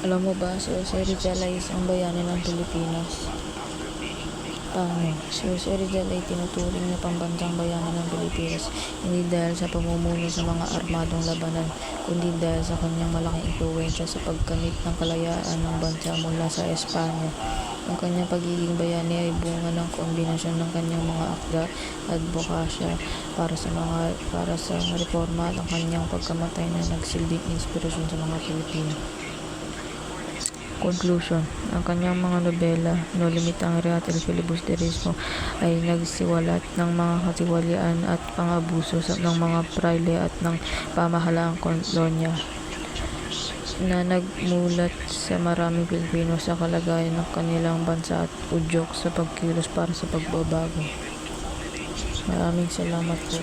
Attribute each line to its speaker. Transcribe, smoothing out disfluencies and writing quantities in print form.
Speaker 1: Alam mo ba, si Jose Rizal ay isang bayani ng Pilipinas. Paano? Si Jose Rizal ay tinuturing na pambansang bayani ng Pilipinas hindi dahil sa pamumuno sa mga armadong labanan, kundi dahil sa kanyang malaking impluwensya sa pagkamit ng kalayaan ng bansa mula sa Espanya. Ang kanyang pagiging bayani ay bunga ng kombinasyon ng kanyang mga akda at adbokasya para sa reforma at ang kanyang pagkamatay na nagsilbing inspirasyon sa mga Pilipino. Conclusion. Ang kanyang mga nobela, No Limitang at El Filibusterismo, ay nagsiwalat ng mga katiwalian at pang-abuso ng mga prayle at ng pamahalaang kolonya na nagmulat sa maraming Pilipino sa kalagayan ng kanilang bansa at udyok sa pagkilos para sa pagbabago. Maraming salamat po.